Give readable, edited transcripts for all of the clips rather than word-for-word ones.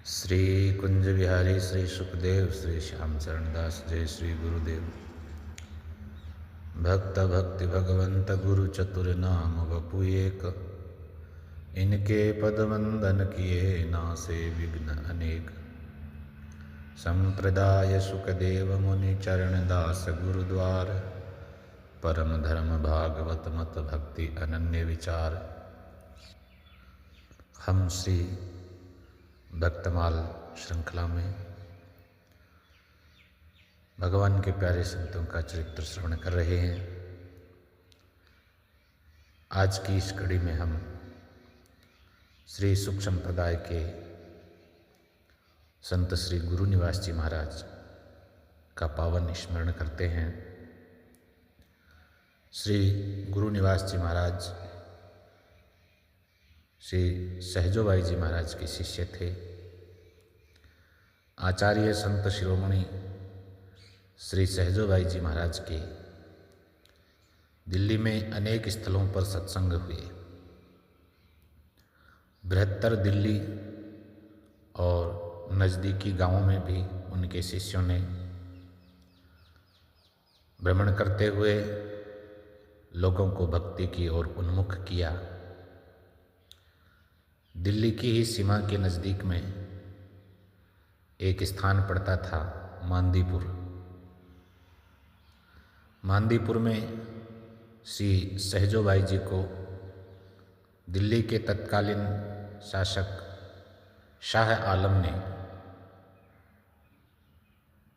श्री कुंज बिहारी श्री सुखदेव श्री श्याम चरण दास जय श्री गुरुदेव। भक्त भक्ति भगवंत गुरु चतुर नाम वपु एक, इनके पद वंदन किए नासे विघ्न अनेक। संप्रदाय सुखदेव मुनि चरण दास गुरुद्वार, परम धर्म भागवत मत भक्ति अनन्य विचार। हम श्री भक्तमाल श्रृंखला में भगवान के प्यारे संतों का चरित्र श्रवण कर रहे हैं। आज की इस कड़ी में हम श्री सुख संप्रदाय के संत श्री गुरु निवास जी महाराज का पावन स्मरण करते हैं। श्री गुरु निवास जी महाराज श्री सहजोबाई जी महाराज के शिष्य थे। आचार्य संत शिरोमणि श्री सहजोबाई जी महाराज के दिल्ली में अनेक स्थलों पर सत्संग हुए। बृहत्तर दिल्ली और नज़दीकी गांवों में भी उनके शिष्यों ने भ्रमण करते हुए लोगों को भक्ति की ओर उन्मुख किया। दिल्ली की ही सीमा के नज़दीक में एक स्थान पड़ता था मांदीपुर। मांदीपुर में श्री सहजोबाई जी को दिल्ली के तत्कालीन शासक शाह आलम ने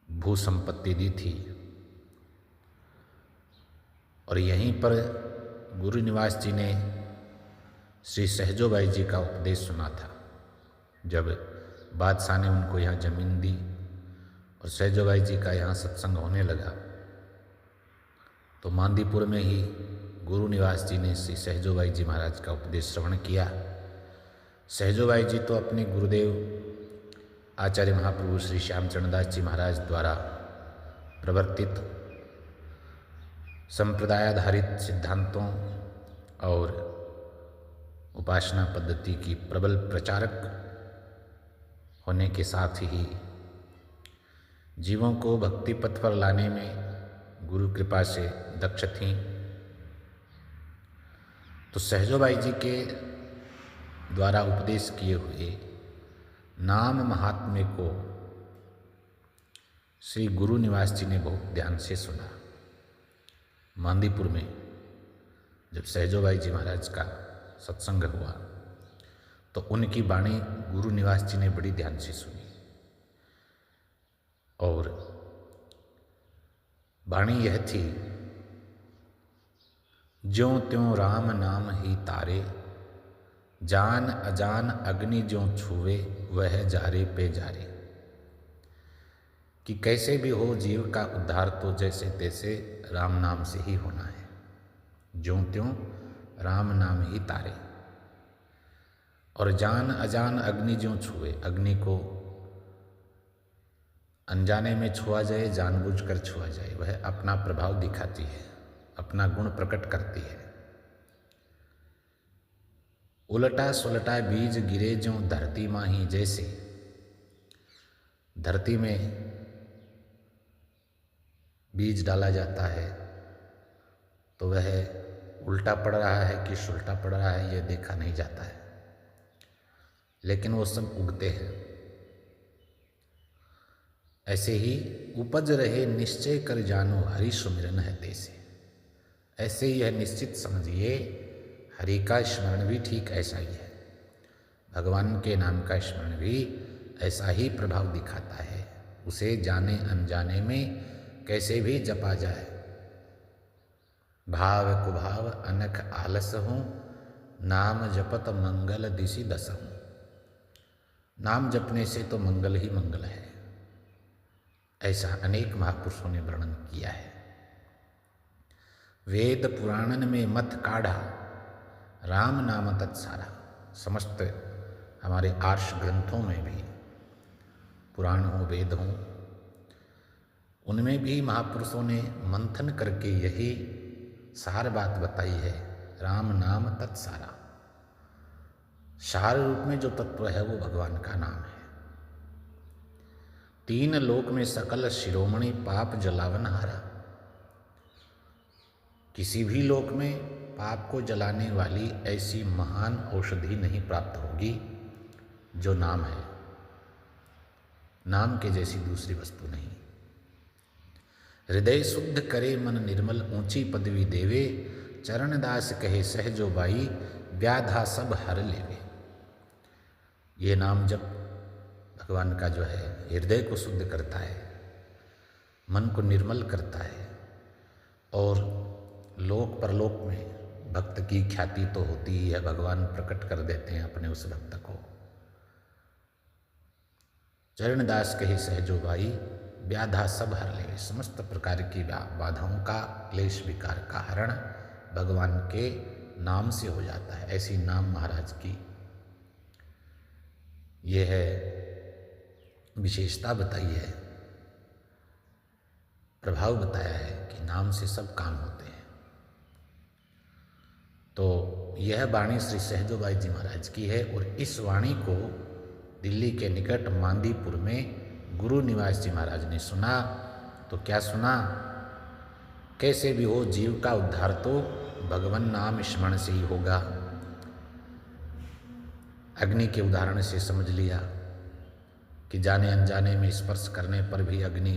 भू संपत्ति दी थी और यहीं पर गुरु निवास जी ने श्री सहजोबाई जी का उपदेश सुना था। जब बादशाह ने उनको यहाँ ज़मीन दी और सहजोबाई जी का यहाँ सत्संग होने लगा तो मांदीपुर में ही गुरु निवास जी ने श्री सहजोबाई जी महाराज का उपदेश श्रवण किया। सहजोबाई जी तो अपने गुरुदेव आचार्य महाप्रभु श्री श्याम चरण दास जी महाराज द्वारा प्रवर्तित संप्रदायाधारित सिद्धांतों और उपासना पद्धति की प्रबल प्रचारक होने के साथ ही जीवों को भक्ति पथ पर लाने में गुरु कृपा से दक्ष थीं। तो सहजोबाई जी के द्वारा उपदेश किए हुए नाम महात्म्य को श्री गुरु निवास जी ने बहुत ध्यान से सुना। मांदीपुर में जब सहजोबाई जी महाराज का सत्संग हुआ तो उनकी वाणी गुरु निवास जी ने बड़ी ध्यान से सुनी और वाणी यह थी, ज्यों त्यों राम नाम ही तारे, जान अजान अग्नि ज्यों छुए, वह जारे पे जारे। कि कैसे भी हो जीव का उद्धार तो जैसे तैसे राम नाम से ही होना है। ज्यों त्यों राम नाम ही तारे और जान अजान अग्नि ज्यों छुए, अग्नि को अनजाने में छुआ जाए जानबूझकर छुआ जाए, वह अपना प्रभाव दिखाती है, अपना गुण प्रकट करती है। उलटा सुलटा बीज गिरे ज्यों धरती माही, जैसे धरती में बीज डाला जाता है तो वह उल्टा पड़ रहा है कि सुलटा पड़ रहा है यह देखा नहीं जाता है, लेकिन वो सब उगते हैं। ऐसे ही उपज रहे निश्चय कर जानो, हरि सुमिरन है तैसे। ऐसे ही यह निश्चित समझिए हरि का स्मरण भी ठीक ऐसा ही है। भगवान के नाम का स्मरण भी ऐसा ही प्रभाव दिखाता है। उसे जाने अनजाने में कैसे भी जपा जाए। भाव कुभाव अनख आलस हूँ, नाम जपत मंगल दिशि दस हूँ। नाम जपने से तो मंगल ही मंगल है, ऐसा अनेक महापुरुषों ने वर्णन किया है। वेद पुराणन में मत काढ़ा, राम नाम तत्सारा। समस्त हमारे आर्ष ग्रंथों में भी, पुराण हो वेद हो, उनमें भी महापुरुषों ने मंथन करके यही सार बात बताई है, राम नाम तत्सारा। सार रूप में जो तत्व है वो भगवान का नाम है। तीन लोक में सकल शिरोमणि पाप जलावन हारा। किसी भी लोक में पाप को जलाने वाली ऐसी महान औषधि नहीं प्राप्त होगी जो नाम है। नाम के जैसी दूसरी वस्तु नहीं। हृदय शुद्ध करे मन निर्मल ऊंची पदवी देवे, चरणदास कहे सहजो बाई व्याधा सब हर लेवे। ये नाम जब भगवान का जो है हृदय को शुद्ध करता है, मन को निर्मल करता है, और लोक परलोक में भक्त की ख्याति तो होती ही है, भगवान प्रकट कर देते हैं अपने उस भक्त को। चरणदास कहे सहजो बाई व्याधा सब हर ले। समस्त प्रकार की बाधाओं का, क्लेश विकार का हरण भगवान के नाम से हो जाता है। ऐसी नाम महाराज की ये है विशेषता बताई है, प्रभाव बताया है कि नाम से सब काम होते हैं। तो यह वाणी श्री सहजोबाई जी महाराज की है, और इस वाणी को दिल्ली के निकट मांदीपुर में गुरु निवास जी महाराज ने सुना। तो क्या सुना? कैसे भी हो जीव का उद्धार तो भगवान नाम स्मरण से ही होगा। अग्नि के उदाहरण से समझ लिया कि जाने अनजाने में स्पर्श करने पर भी अग्नि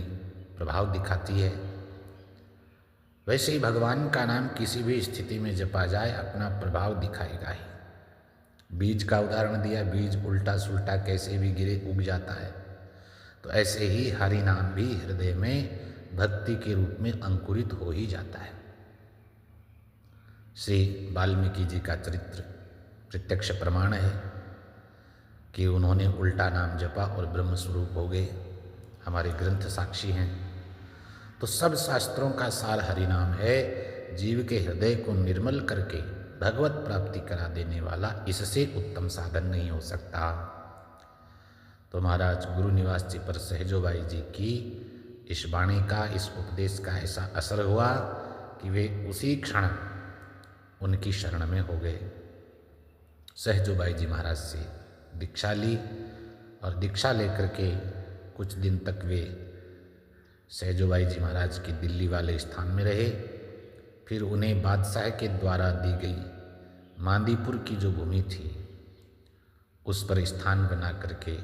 प्रभाव दिखाती है। वैसे ही भगवान का नाम किसी भी स्थिति में जपा जाए अपना प्रभाव दिखाएगा ही। बीज का उदाहरण दिया, बीज उल्टा सुल्टा कैसे भी गिरे उग जाता है। तो ऐसे ही हरि नाम भी हृदय में भक्ति के रूप में अंकुरित हो ही जाता है। श्री वाल्मीकि जी का चरित्र प्रत्यक्ष प्रमाण है कि उन्होंने उल्टा नाम जपा और ब्रह्म स्वरूप हो गए। हमारे ग्रंथ साक्षी हैं। तो सब शास्त्रों का सार हरि नाम है। जीव के हृदय को निर्मल करके भगवत प्राप्ति करा देने वाला इससे उत्तम साधन नहीं हो सकता। तो महाराज गुरु निवास जी पर सहजोबाई जी की इस वाणी का, इस उपदेश का ऐसा असर हुआ कि वे उसी क्षण उनकी शरण में हो गए। सहजोबाई जी महाराज से दीक्षा ली, और दीक्षा लेकर के कुछ दिन तक वे सहजोबाई जी महाराज की दिल्ली वाले स्थान में रहे। फिर उन्हें बादशाह के द्वारा दी गई मांदीपुर की जो भूमि थी उस पर स्थान बना करके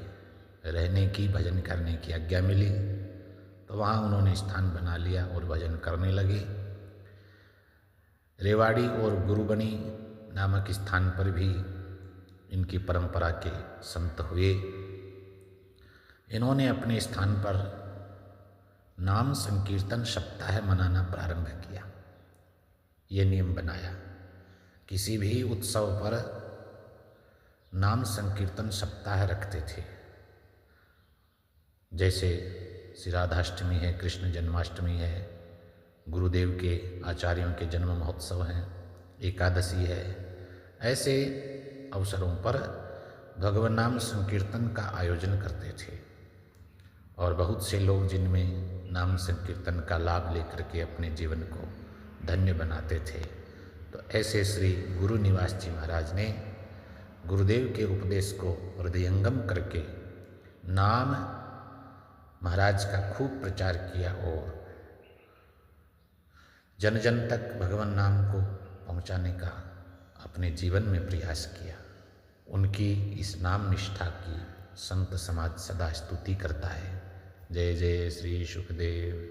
रहने की, भजन करने की आज्ञा मिली। तो वहाँ उन्होंने स्थान बना लिया और भजन करने लगे। रेवाड़ी और गुरुबनी नामक स्थान पर भी इनकी परंपरा के संत हुए। इन्होंने अपने स्थान पर नाम संकीर्तन सप्ताह मनाना प्रारंभ किया। ये नियम बनाया, किसी भी उत्सव पर नाम संकीर्तन सप्ताह रखते थे। जैसे श्री राधाष्टमी है, कृष्ण जन्माष्टमी है, गुरुदेव के आचार्यों के जन्म महोत्सव हैं, एकादशी है। ऐसे अवसरों पर भगवान नाम संकीर्तन का आयोजन करते थे, और बहुत से लोग जिनमें नाम संकीर्तन का लाभ लेकर के अपने जीवन को धन्य बनाते थे। तो ऐसे श्री गुरु निवास जी महाराज ने गुरुदेव के उपदेश को हृदयंगम करके नाम महाराज का खूब प्रचार किया, और जन जन तक भगवान नाम को पहुंचाने का अपने जीवन में प्रयास किया। उनकी इस नाम निष्ठा की संत समाज सदा स्तुति करता है। जय जय श्री सुखदेव।